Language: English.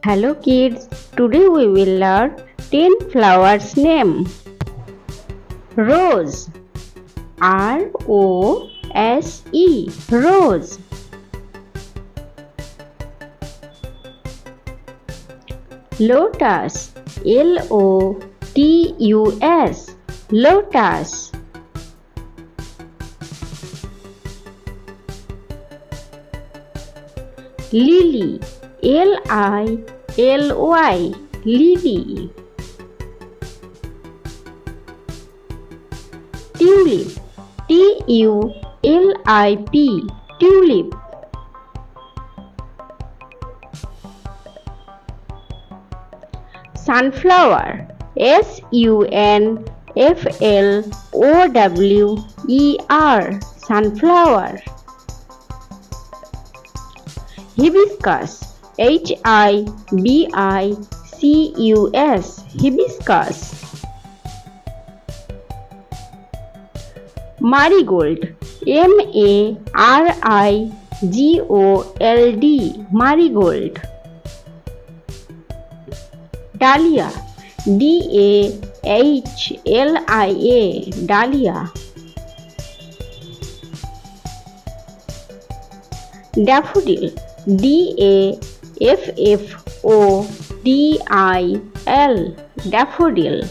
Hello kids, today we will learn 10 flowers name. Rose, R-O-S-E, rose. Lotus, L-O-T-U-S, lotus. Lily, L-I-L-Y, lily. Tulip, T-U-L-I-P, tulip. Sunflower, S-U-N-F-L-O-W-E-R, sunflower. Hibiscus, H-I-B-I-C-U-S, hibiscus. Marigold, M-A-R-I-G-O-L-D, marigold. Dahlia, D-A-H-L-I-A, dahlia. Daffodil, D-A-F-F-O-D-I-L, daffodil.